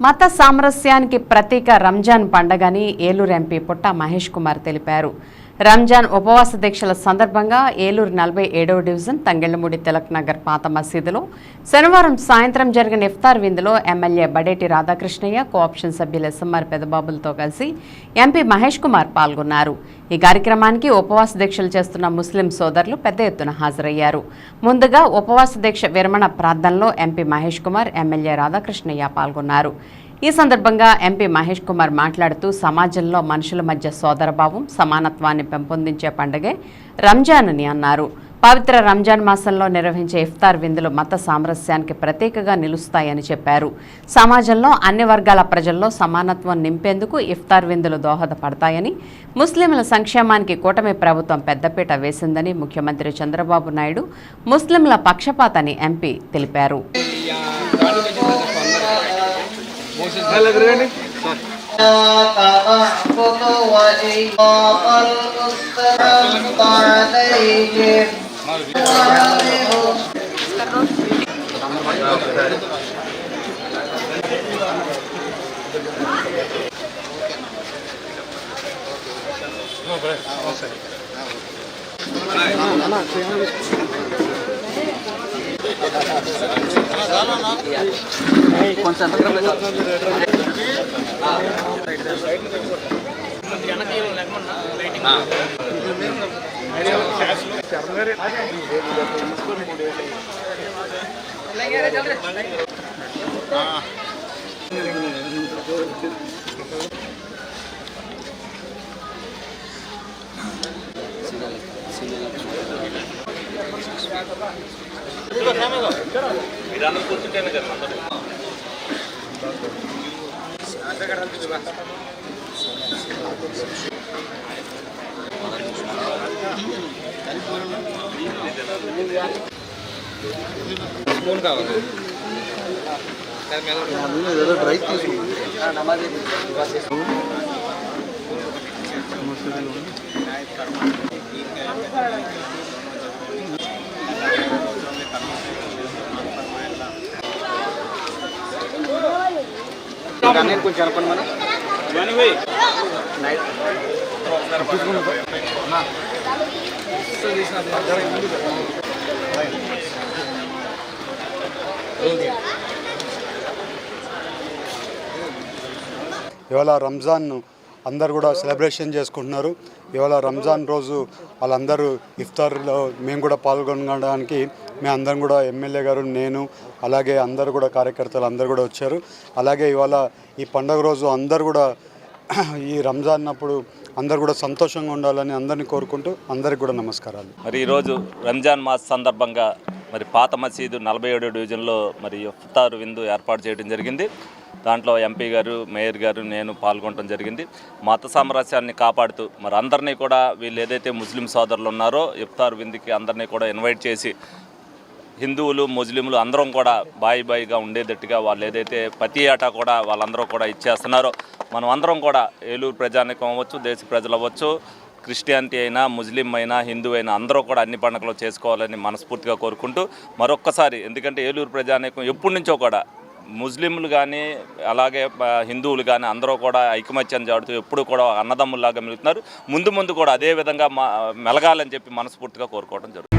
మత సామరస్యానికి ప్రతీక రంజాన్ పండగని ఏలూరు ఎంపీ పుట్ట మహేష్ కుమార్ తెలిపారు. రంజాన్ ఉపవాస దీక్షల సందర్భంగా ఏలూరు 47వ డివిజన్ తంగెళ్లమూడి తిలక్ నగర్ పాత మసీదులో శనివారం సాయంత్రం జరిగిన ఇఫ్తార్ విందులో ఎమ్మెల్యే బడేటి రాధాకృష్ణయ్య, కోఆప్షన్ సభ్యులు ఎస్ఎంఆర్ పెదబాబులతో కలిసి ఎంపీ మహేష్ కుమార్ పాల్గొన్నారు. ఈ కార్యక్రమానికి ఉపవాస దీక్షలు చేస్తున్న ముస్లిం సోదరులు పెద్ద ఎత్తున హాజరయ్యారు. ముందుగా ఉపవాస దీక్ష విరమణ ప్రార్థనలో ఎంపీ మహేష్ కుమార్, ఎమ్మెల్యే రాధాకృష్ణయ్య పాల్గొన్నారు. ఈ సందర్భంగా ఎంపీ మహేష్ కుమార్ మాట్లాడుతూ సమాజంలో మనుషుల మధ్య సోదరభావం, సమానత్వాన్ని పెంపొందించే పండుగే రంజాన్ అని అన్నారు. పవిత్ర రంజాన్ మాసంలో నిర్వహించే ఇఫ్తార్ విందులు మత సామరస్యానికి ప్రతీకగా నిలుస్తాయని చెప్పారు. సమాజంలో అన్ని వర్గాల ప్రజల్లో సమానత్వం నింపేందుకు ఇఫ్తార్ విందులు దోహదపడతాయని, ముస్లింల సంక్షేమానికి కూటమి ప్రభుత్వం పెద్దపీట వేసిందని ముఖ్యమంత్రి చంద్రబాబు నాయుడు ముస్లింల పక్షపాతని ఎంపీ తెలిపారు. ఇవాళ రంజాన్ అందరు కూడా సెలబ్రేషన్ చేసుకుంటున్నారు. ఇవాళ రంజాన్ రోజు వాళ్ళందరూ ఇఫ్తార్లో మేము కూడా పాల్గొనడానికి మేము అందరం కూడా ఎమ్మెల్యే గారు, నేను, అలాగే అందరు కూడా కార్యకర్తలు అందరు కూడా వచ్చారు. అలాగే ఇవాళ ఈ పండుగ రోజు అందరు కూడా ఈ రంజాన్ అప్పుడు అందరు కూడా సంతోషంగా ఉండాలని అందరినీ కోరుకుంటూ అందరికి కూడా నమస్కారాలు. మరి ఈరోజు రంజాన్ మాస సందర్భంగా మరి పాత మసీదు 47వ డివిజన్లో మరి ఇఫ్తార్ విందు ఏర్పాటు చేయడం జరిగింది. దాంట్లో ఎంపీ గారు, మేయర్ గారు, నేను పాల్గొనడం జరిగింది. మత సామరస్యాన్ని కాపాడుతూ మరి అందరినీ కూడా వీళ్ళు ఏదైతే ముస్లిం సోదరులు ఉన్నారో ఇఫ్తార్ విందుకి అందరినీ కూడా ఇన్వైట్ చేసి హిందువులు, ముస్లింలు అందరం కూడా బాయిగా ఉండేటట్టుగా వాళ్ళు ఏదైతే ప్రతి ఏటా కూడా వాళ్ళందరూ కూడా ఇచ్చేస్తున్నారో మనం అందరం కూడా ఏలూరు ప్రజానికం అవ్వచ్చు, దేశ ప్రజలు అవ్వచ్చు, క్రిస్టియానిటీ అయినా, ముస్లిం అయినా, హిందూ అయినా అందరూ కూడా అన్ని పండుగలు చేసుకోవాలని మనస్ఫూర్తిగా కోరుకుంటూ మరొక్కసారి, ఎందుకంటే ఏలూరు ప్రజానికం ఎప్పటి నుంచో కూడా ముస్లింలు కానీ అలాగే హిందువులు కానీ అందరూ కూడా ఐకమత్యం చాడుతూ ఎప్పుడు కూడా అన్నదమ్ముల్లాగా మెలుగుతున్నారు. ముందు కూడా అదే విధంగా మెలగాలని చెప్పి మనస్ఫూర్తిగా కోరుకోవడం జరుగుతుంది.